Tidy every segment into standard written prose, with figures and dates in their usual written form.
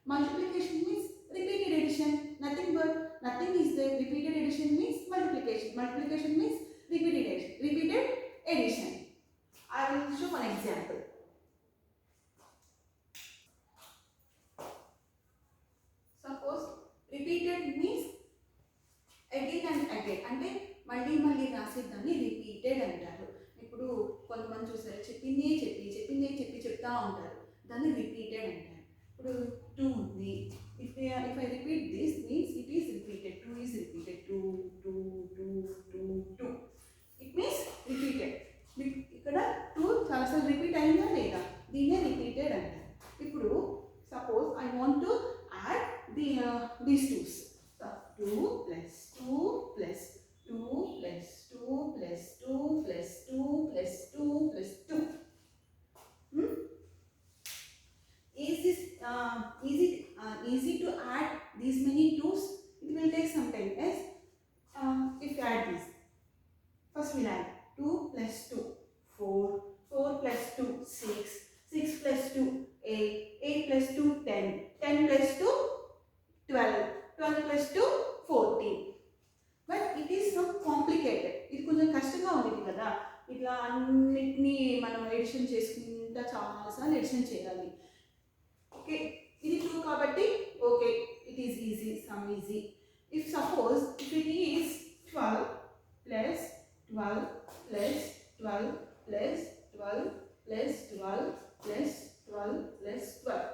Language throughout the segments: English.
Multiplication means repeated addition. Nothing is there. Repeated addition means multiplication. Multiplication means repeated addition. Repeated addition. I will show one example. Suppose repeated means again and again. అంటే మళ్ళీ మళ్ళీ రాసేదాన్ని repeated అంటారు. ఇప్పుడు కొంతమంది చూసారు చెప్తా ఉంటారు, దాన్ని రిపీటెడ్ అంటారు. ఇప్పుడు 2 ఉంది. if I repeat this means it is repeated. 2 is repeated. 2 it means repeated. ఇక్కడ 2 చాలాసార్లు రిపీట్ అయిందా లేదా, దీన్నే రిపీటెడ్ అంటారు. ఇప్పుడు suppose I want to add these twos. So 2 plus 2 plus 2 plus 2 plus 2 plus 2 plus 2 plus 2. Is this easy to add these many twos? It will take some time. Yes. If you add this, first we'll add 2 plus 2 4, 4 plus 2 6, 6 plus 2 8, 8 plus 2 10, 10 plus 2 12, 12 plus 2 14. But it is so complicated. ఇది కొంచెం కష్టంగా ఉండేది కదా, ఇట్లా అన్నిటినీ మనం edition చేసుకుంటా చాలాసార్లు ఎడిషన్ చేయాలి. ఓకే, ఇది 2 కాబట్టి okay, it is easy, some easy. If suppose if it is 12 plus 12 plus 12 plus 12 plus 12 plus 12 plus 12,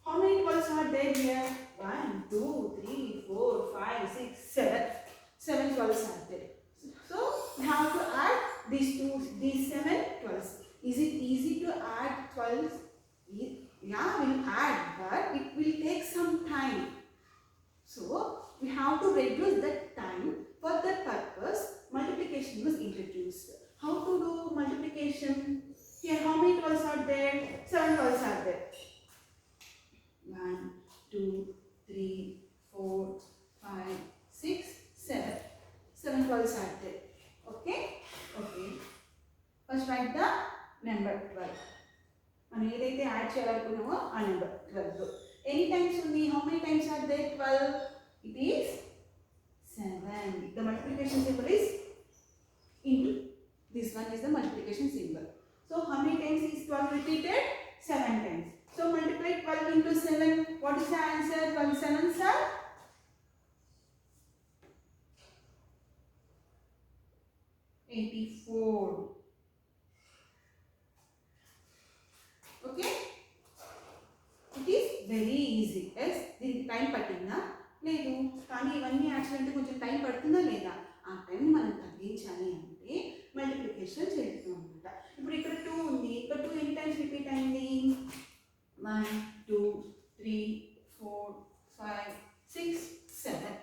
how many 12s are there here? 1 2 3 4 5 6 7. 7 12s are there. So we have to add these 7 12s. Is it easy to add 12s? Yeah, we'll add, but it will take some time. So we have to reduce that time. For that purpose, multiplication was introduced. How to do multiplication? Here, how many 12s are there? 7 12s are there. 1 2 3 4 5 6 7. 7 12s are there. Okay. First write the number 12. మనం ఏదైతే add చేయాలనుకున్నామో ఆ number 12. ఎన్ని times ఉంది? How many times are there 12? It is 7. The multiplication symbol is into. This one is the multiplication symbol. So how many times is 12 repeated? 7 times. So multiply 12 into 7. What is the answer? 12 7s are 84. Okay, it is very easy. Yes, దీనికి time పట్టిందా? లేదు. కానీ ఇవన్నీ actually కొంచెం time పడుతుందా లేదా? ఆ time మనం తగ్గించాలి అంటే మల్టిప్లికేషన్ చేస్తాం అనమాట. ఇప్పుడు ఇక్కడ 2 ఉంది. ఇక్కడ 2 ఎన్ని టైమ్స్ రిపీట్ అయింది? 1 2 3 4 5 6 7.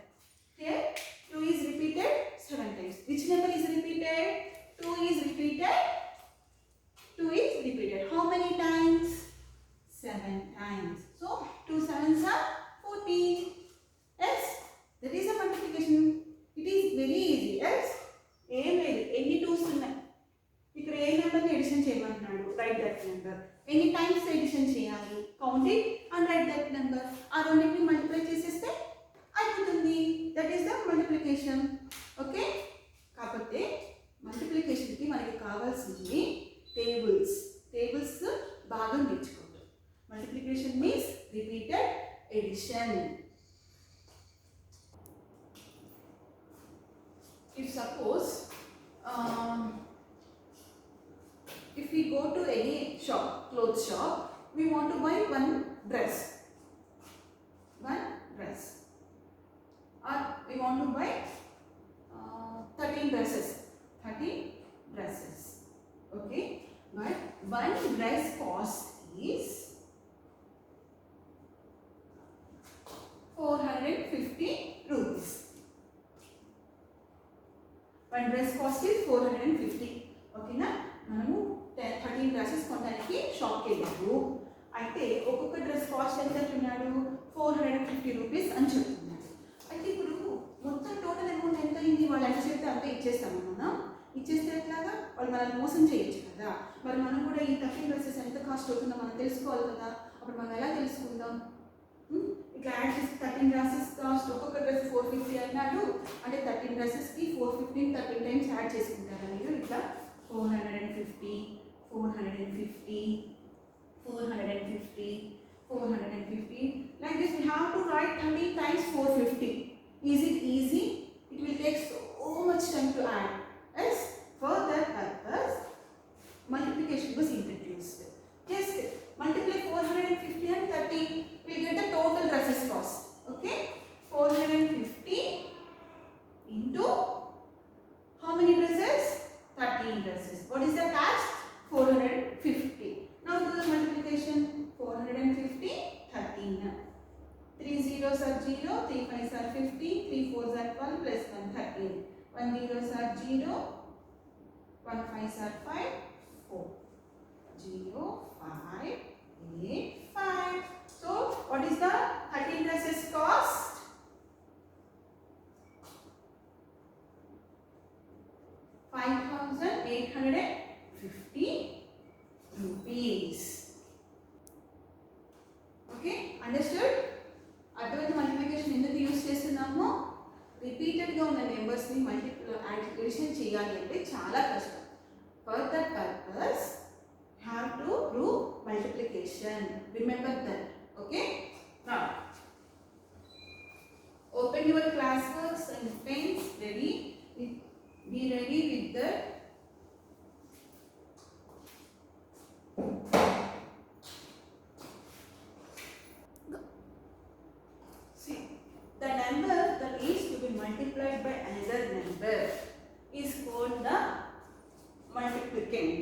Here 2 is repeated 7 times. Which number is repeated? 2 is repeated. 2 is repeated. How many times? 7 times. So 2 7s are 14. Yes, that is a multiplication. It is very easy. Yes, any 2s ఉన్నాయి. ఇక్కడ ఏ నెంబర్ని addition చేయమంటున్నాడు? Write that number. ఎన్ని times addition చేయాలి? Count it and write that number. ఆ రెండింటిని multiply చేసేస్తే అయిపోతుంది. That is the multiplication. Okay, కాకపోతే మల్టిప్లికేషన్కి మనకి కావాల్సింది టేబుల్స్ బాగా నేర్చుకోండి. Multiplication means repeated addition. If suppose if we go to any shop, clothes shop, we want to buy one dress, or we want to buy 13 dresses. Okay, but one dress cost is 450 rupees. One dress cost is 450. Okay na, మనము 13 dresses కొనడానికి షాప్కి వెళ్ళాము. అయితే ఒక్కొక్క dress cost ఎంత అంటున్నాడు? 450 rupees అని చెప్తున్నాడు. అయితే ఇప్పుడు మొత్తం టోటల్ అమౌంట్ ఎంత అయింది? వాళ్ళు ఎంత చెప్తే అంతే ఇచ్చేస్తాము. మనం ఇచ్చేస్తే ఎట్లాగా? వాళ్ళు మనల్ని మోసం చేయొచ్చు కదా. మరి మనం కూడా ఈ 13 డ్రెస్సెస్ ఎంత కాస్ట్ అవుతుందో మనం తెలుసుకోవాలి కదా. అప్పుడు మనం ఎలా తెలుసుకుందాం? ఇట్లా యాడ్ చేసి 13 డ్రెస్సెస్ కాస్ట్ ఒక్కొక్క డ్రెస్ 450 అన్నాడు అంటే 13 డ్రెస్సెస్కి 450 13 టైమ్స్ యాడ్ చేసుకుంటారా మీరు ఇట్లా 450 450 450 450 like this we have to write 30 times 450. Is it easy? It will take so much time to add. Yes, for that purpose multiplication was introduced. Just multiply 450 and 30, we get the total dresses cost. Okay, 450 into how many dresses? 13 dresses. What is the catch? 450. Now do the multiplication. 450 13. 3 zeros are 0, 3 5s are 50, 3 4s are 12 plus 1 13. 1 zeros are 0, 1 5s are 5, 4. 0 5 8 5. So what is the 13 dresses cost? 5,850 rupees. Okay, understood? అర్థమైన multiplication ఎందుకు use చేస్తున్నామో రిపీటెడ్గా ఉన్న నెంబర్స్ని addition చేయాలి అంటే చాలా కష్టం. For that purpose have to do multiplication. Remember that. Okay, now open your class works and pens. Ready, be ready with that. See, the number that is to be multiplied by another number is called the multiplicand.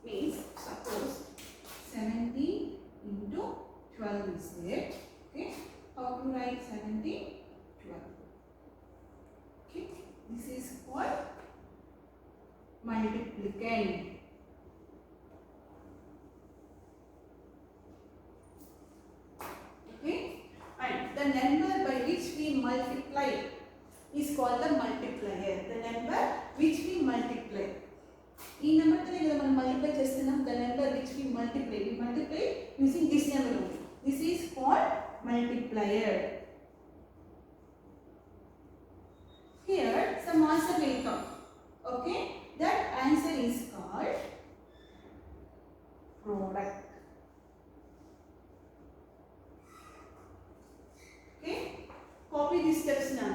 Means suppose 70 into 12 is there. Okay, how to write 70 12? Okay, this is called multiplicand. Okay, and the number by which we multiply is called the multiplier. The number which we multiply. ఈ number తోనే కదా మనం multiply చేస్తున్నాం. The number which we multiply using this number only. This is called multiplier. Here some answer will come. Okay, that answer is called product. Okay, copy these steps now.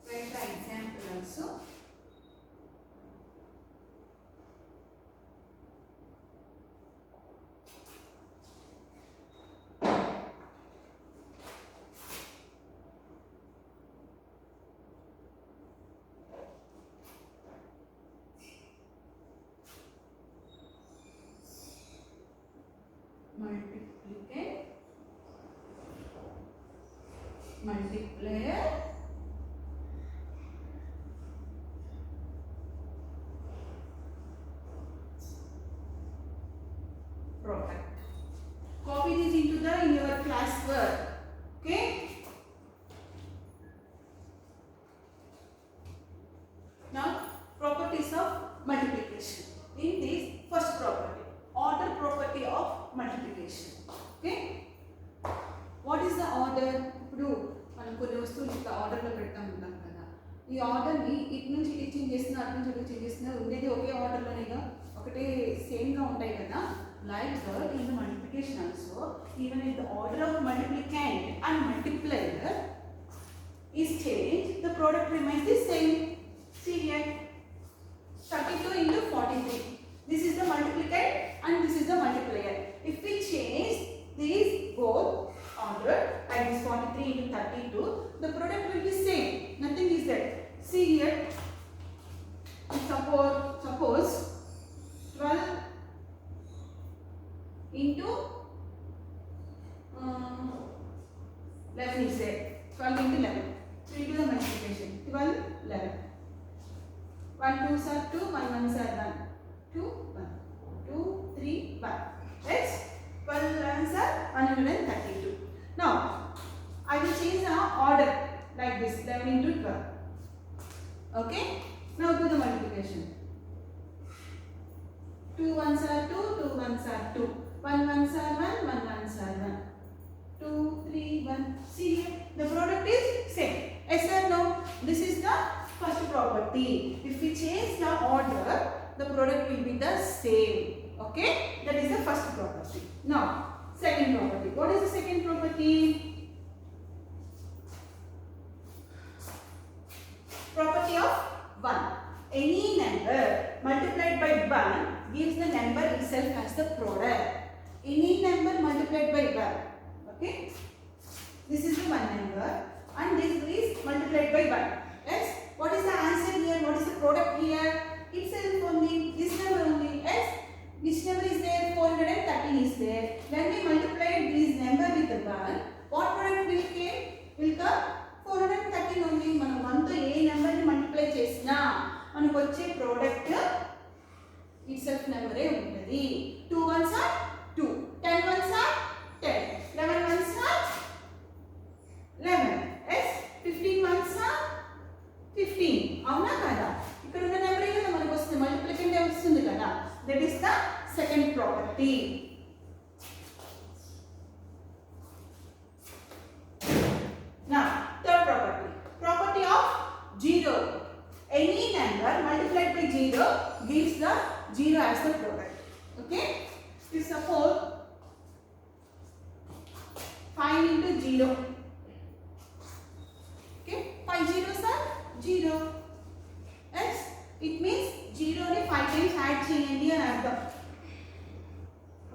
Write the example also. Multiplicand, multiplier, product. Copy this into in your class work. Okay. Now properties of multiplication. In this first property, order property of multiplication. Okay, what is the order? ఇప్పుడు మనం కొన్ని వస్తువులు ఇట్లా ఆర్డర్లో పెడతా ఉంటాం కదా. ఈ ఆర్డర్ని ఇటు నుంచి ఇటు చేంజ్ చేస్తున్నా, అటు నుంచి అటు చేంజ్ చేస్తున్నా, ఉండేది ఒకే ఆర్డర్లోనేగా, ఒకటే సేమ్గా ఉంటాయి కదా. Like that in the multiplication also, even in the order of multiplicand and multiplier is change, the product remains the same. See here, 32 into 43. This is the multiplicand and this is the multiplier. If we change these both order, like this 43 into 32, the product will be same. Nothing is there. See here, suppose 12 into 11 is there. 12 into 11. So we do the multiplication. 12, 11. 1 2s are 2, 1 1s are 1. 2, 1. 2, 3, 1. Yes? 12 11s are 132. Now, I will change the order like this, 11 into 12. Okay? Now do the multiplication. multiplication. 2 ones are 2, 2 ones are 2. 1 ones are 1, 1 ones are 1. 2, 3, 1. See here, the product is same. Yes or no? This is the first property. If we change the order, the product will be the same. Okay? That is the first property. Now, second property. What is the second property? Property of 1. Any number multiplied by 1 gives the number itself as the product. Any number multiplied by 1. Okay? This is the one number and this is multiplied by 1. Yes? What is the answer here? What is the product here? Itself only. This number only. Yes? Which number is there? 413 is there. When we multiply this number with the 1, what product will come? Will come 413 only. మనం 1 తో ఏ number ని multiply చేసినా మనకు వచ్చే product itself number ఏ ఉంటది. 2 ones are 2, 10 ones are 10, 11 ones are 11, yes, 15 ones are 15. అవునా కదా? ఇక్కడ ఉన్న నెంబర్ ఏ కదా మనకు వస్తుంది, మల్టిప్లికేషన్ వస్తుంది కదా. That is the second property. Now, third property. Property of 0. Any number multiplied by 0 gives the 0 as the product. Okay? If suppose 5 into 0. Okay? 5 zeros are 0. Yes? It means 0 ni 5 times add cheyandi అని అర్థం.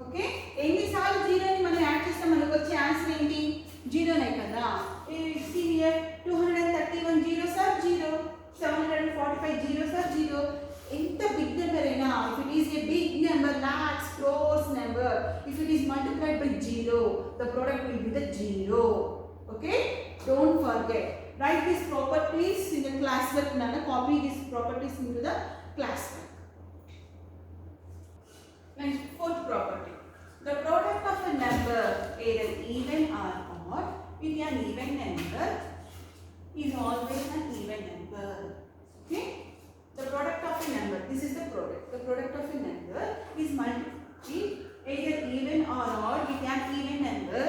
Okay? ఎన్నిసార్లు 0 ని మనం add చేస్తే మనకు వచ్చే answer ఏంటి? 0 నే కదా. See here, 231 zeros are 0, 745 zeros are 0. ఎంత బిగ్ నెంబర్ అయినా, if it is a big number, lakhs, crores number, if it is multiplied by 0, the product will be the 0. Okay? Don't forget. Write these properties in the classwork. Nana copy these properties into the classwork. Next, fourth property. The product of a number, either even or odd, with an even number is always an even number. Okay? The product of a number, this is the product. The product of a number is either even or odd with an even number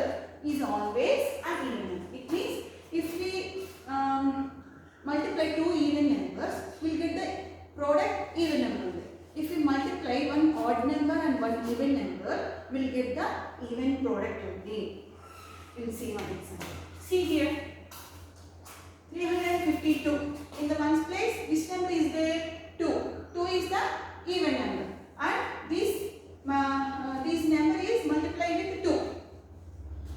is always an even number. It means if we multiply two even numbers, we will get the product even number. If we multiply one odd number and one even number, we will get the even product only. We will see one example. See here, 352. In the ones place, which number is there? 2. 2 is the even number, and this number is multiplied with 2.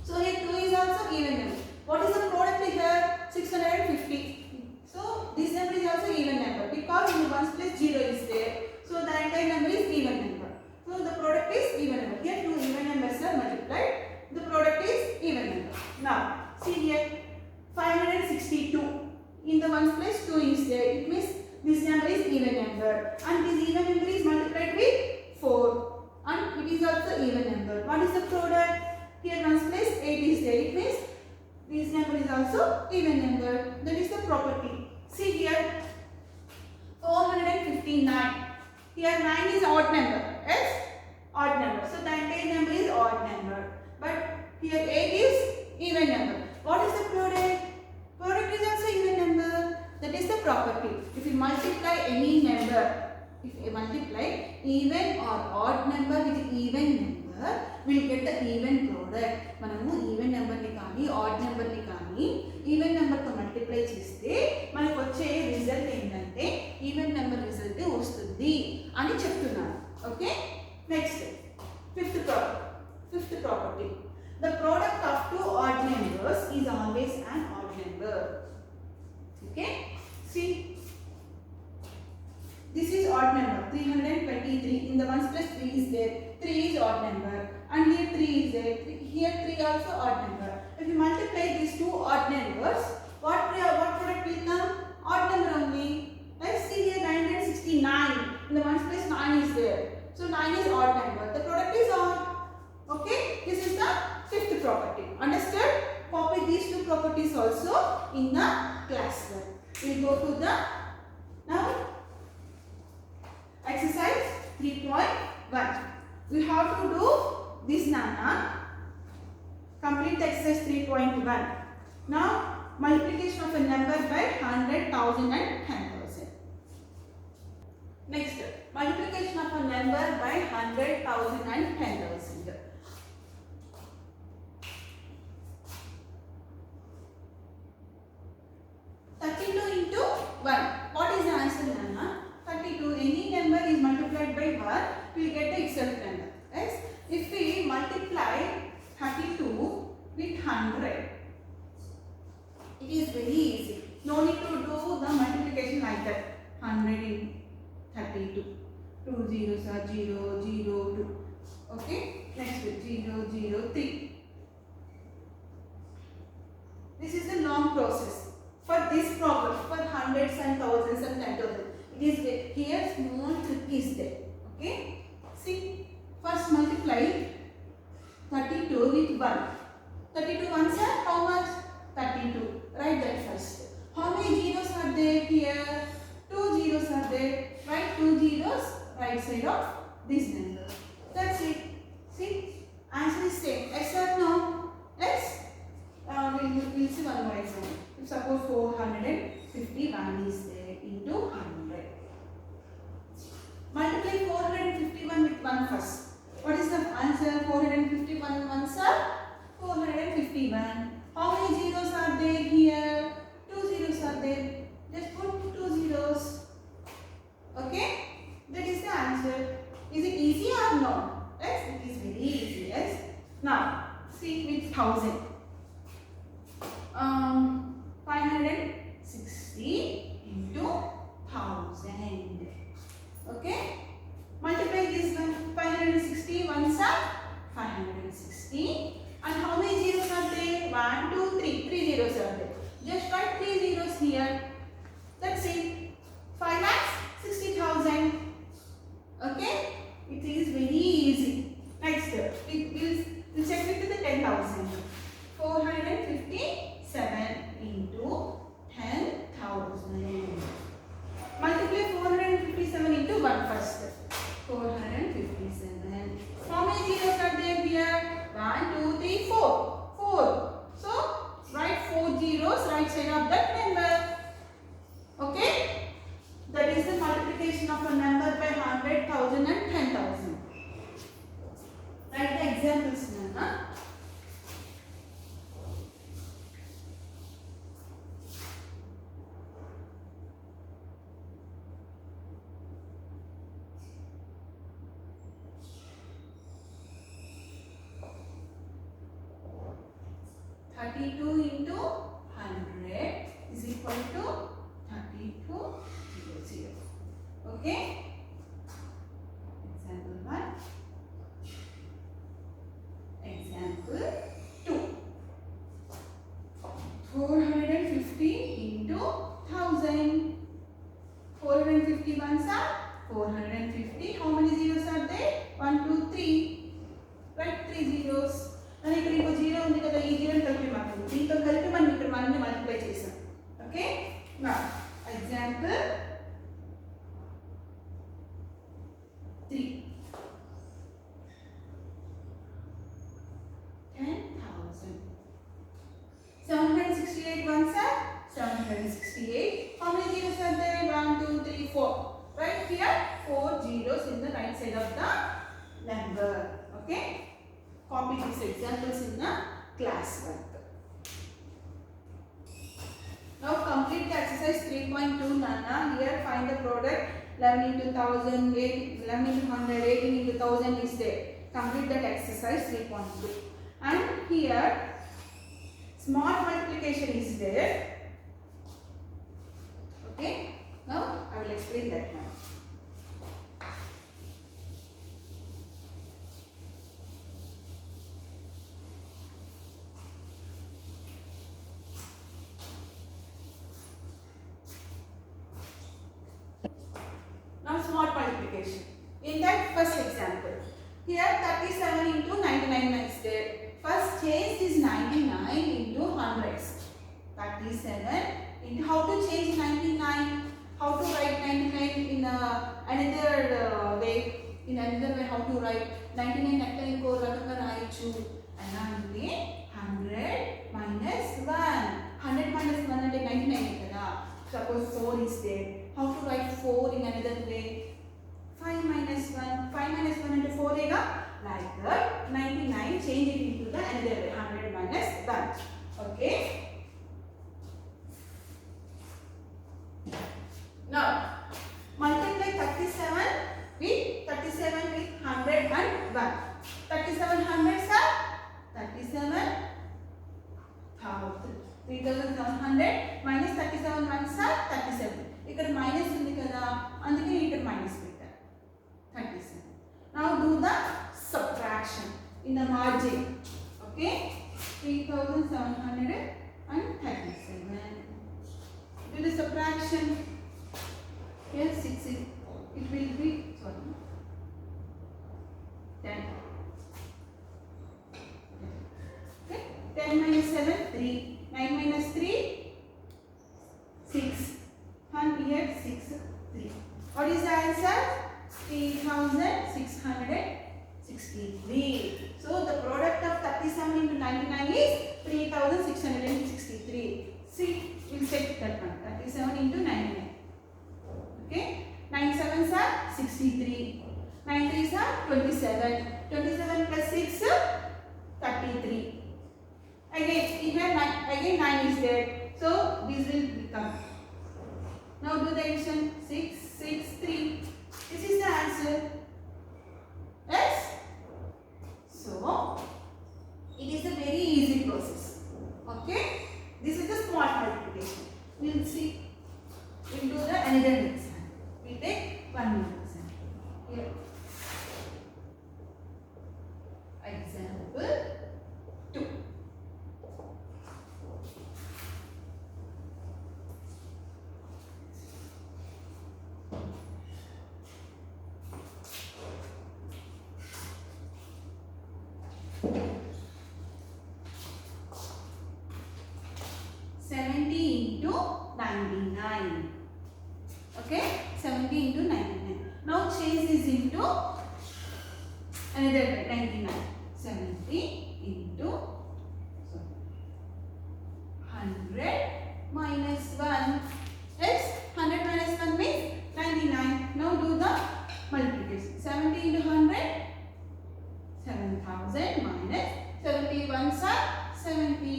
So here 2 is also even number. What is the product here? 650. So this number is also even number because in the ones place 0 is there. So the entire number is even number. So the product is even number. Here two even numbers are multiplied. The product is even number. Now see here, 562. In the ones place 2 is there. It means this number is even number, and this even number is multiplied with 4, and it is also even number. What is the product? Here ones place 8 is there. It means this number is also even number. That is the property. See here, 459. Here 9 is odd number. Yes, odd number. So the entire number is odd number. But here 8 is even number. What is the product? Product is also even number. That is the property. If you multiply any number, if you multiply even or odd number with even number, we will get the even product. మనము even number ని కానీ odd number ని కానీ even number తో multiply చేస్తే మనకు వచ్చే result ఏంటంటే ఈవెన్ నెంబర్ రిజల్ట్ వస్తుంది అని చెప్తున్నాను. Okay? Next fifth property. The product of two odd numbers is always an odd number. Okay? See, this is odd number 323. In the ones plus 3 is there. 3 is odd number, and here 3 is there. Here 3 also odd number. If you multiply these two odd numbers, what product will come? Odd number only. Let's see here, 969. In the ones place 9 is there. So 9 is odd number. The product is odd. Okay? This is the fifth property. Understood? Copy these two properties also in the classwork. We'll go to the now 3.1. We have to do this Nana. Complete the exercise 3.1. Now multiplication of a number by 100, 1000 and 10,000. Next, multiplication of a number by 100, 1000 and 10,000. What is the answer, Nana? 32. Any number is multiplied by 1, we will get the exact number. Yes? If we multiply 32 with 100, it is very easy. No need to do the multiplication like that. 100 in 32. 2 zeros are 0, 0, 2. Okay? Next 0, 0, 3. This is a long process. For this problem, for hundreds and thousands and 10,000, it is here small trick is there. Okay? See, first multiply 32 with 1. 32 ones are how much? 32. Write that first. How many zeros are there here? 2 zeros are there. Write 2 zeros right side of this number. That's it. See, answer is same. Yes or no? Yes. We'll see one more example. If suppose 451 is there into 100. Multiply 451 with 1 first. What is the answer? 451 ones are 451. How many zeros are there here? 2 zeros are there. Just put 2 zeros. Okay? That is the answer. Is it easy or no? Yes, it is very easy. Yes. Now, see with 1000. 560 into 1000. Okay? Multiply this one. 560 ones are 560. And how many zeros are there? 1, 2, 3. 3 zeros are there. Just write 3 zeros here. That's it. 5,60,000. Okay? It is very easy. Next, we'll check with the 10,000. 457 into 10,000. Multiply 457 into 1 first. 457. How many zeros are there here? 1, 2, 3, 4. 4. So, write 4 zeros right side of that number. Okay? That is the multiplication of a number by 100, 1000 and 10,000. Write the examples now. 32 into 100 is equal to 3200. Okay? Example 1. Example 2. 450 into 1000. 450 ones are 450. How many zeros are there? 1, 2, 3. Write 3 zeros. And ఇక్కడ ఇంకో zero ఉంది కదా, ఈ జీరోని కలిపి మాట్లాడు. దీంతో కలిపి మనం ఇక్కడ మనల్ని మల్టిప్లై చేసాం. ఓకే? నా example 3. 10,000. 768 ones are 768. How many zeros are there? 1, 2, 3, 4. Right here, 4 zeros in the right side of the number. Okay? Copy these examples in the class work. Now complete the exercise 3.2 Nana. Here find the product. 11 into 1000, 11 into 100, 18 into 1000 is there. Complete that exercise 3.2. And here small multiplication is there. Okay. Now I will explain that now. Small multiplication. In that first example, here 37 into 99 is there. First change this 99 into hundreds. 37 into how to change 99? How to write 99 in another way? In another way, how to write 99 ఎట్లా ఇంకో రకంగా రాయొచ్చు ఎలా అంటే 100 minus 1. 100 minus 1 అంటే 99 కదా. Suppose 4 is there. How to write 4 in another way? 5 minus 1. 5 minus 1 అంటే 4 ఏగా. Like that 99 change it into the another way. 100 minus 1. Okay. Now multiply 37 with 100 and 1. 37 hundreds are 37,700 minus 37 ones are 37. ఇక్కడ minus ఉంది కదా అందుకే ఇక్కడ minus పెట్టారు 37. Now do the subtraction in the margin. Okay, 3,737. Do the subtraction. Here 6 is, it will be 10. Okay, 10 minus 7 3. 9 minus 3 6. And here 6 3. What is the answer? 3,663. So the product of 37 into 99 is 3,663. See, we'll check that one. 37 into 99. Okay, 9 sevens are 63. 9 threes are 27. 27 plus 6 33. Again here 9 is there. So this will become. Now do the addition. 6 6 3. This is the answer. Yes. So it is a very easy process. Okay. This is the small multiplication. We will see. We will do the another example. We take one more example. Here. Example 2. Into 99. Okay, 70 into 99. Now change this into another 99. 70 into 100 minus 1. Yes, 100 minus 1 means 99. Now do the multiplication. 70 into 100, 7,000 minus 71 are 70.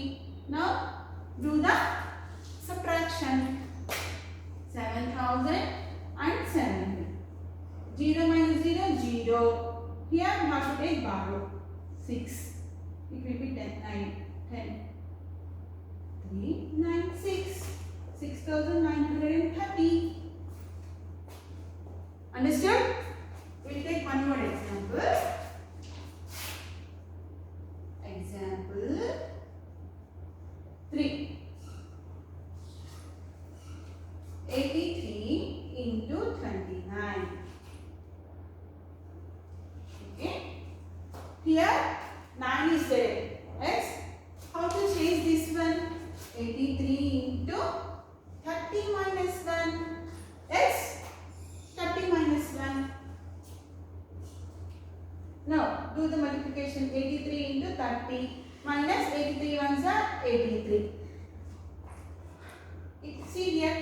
Now do the subtraction. 7,000 and 70. 0 minus 0, 0. Here we have to take borrow. 6. It will be 10, 9, 10. 3, 9, 6. 6,930. Understood? We'll take one more example. Example 3. 83 into 29. Okay. Here 9 is there. Yes. How to change this one? 83 into 30 minus 1. Yes. 30 minus 1. Now do the multiplication. 83 into 30 minus 83 ones are 83. See here.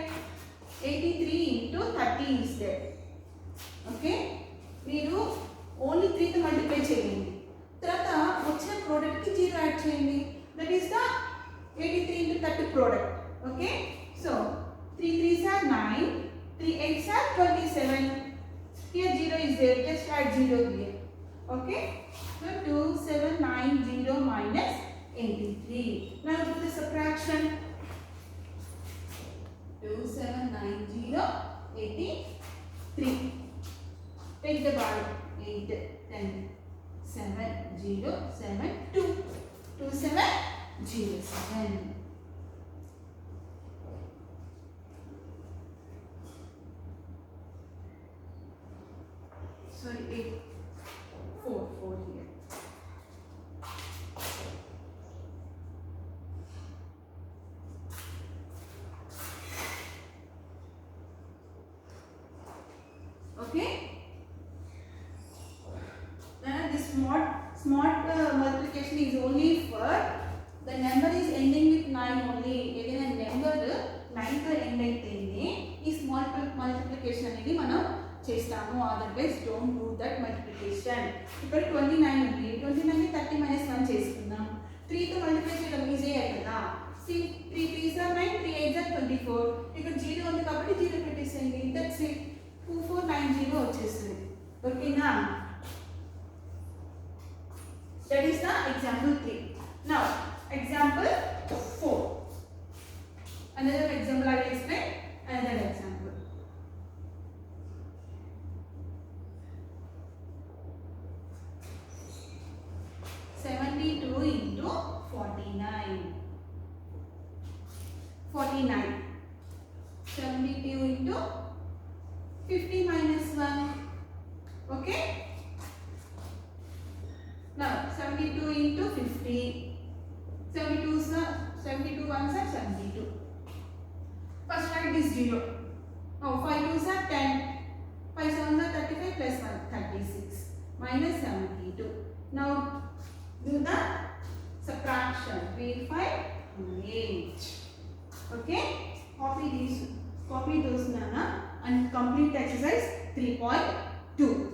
83 into 30 is there. Okay. మీరు only 3 తో multiply చేయండి. తర్వాత వచ్చిన product కి 0 add చేయండి. That is the 83 into 30 product. Okay. So 3 3s are 9, 3 8s are 27. Here 0 is there. Just add 0 here. Okay. So 2790 minus 83. Now do the subtraction. 2790 83. Take the bar. 8 10 7 0 7 2 2 7 0 7. Sorry, 8 4 4 here. Okay. smart multiplication is only for the number is ending with 9 only. ఏదైనా number 9 తో end అయితేనే ఈ small multiplication అనేది మనం చేస్తాము. Otherwise don't do that multiplication. ఇక్కడ 29 ఉంది, 29 ని 30 - 1 చేసుకుందాం. 3 తో మల్టిప్లై చేయడం ఈజీ కదా. 3 3s are 9, 3 8s are 24. ఇక్కడ 0 ఉంది కాబట్టి 0 పెట్టేసేయండి. That's it. 2490 వచ్చేస్తుంది. ఓకేనా? That is the example 3. Now, example 4. Another example I will explain. Another example. (72 into 49). 49. 72 into 50 minus 1. Okay? Now 72 into 50. 72 ones are 72. First write this 0. Now 5 2s are 10. 5 7s are 35 plus 1 36 minus 72. Now do the subtraction. 3 5 8. Okay? Copy those nana and complete exercise 3.2.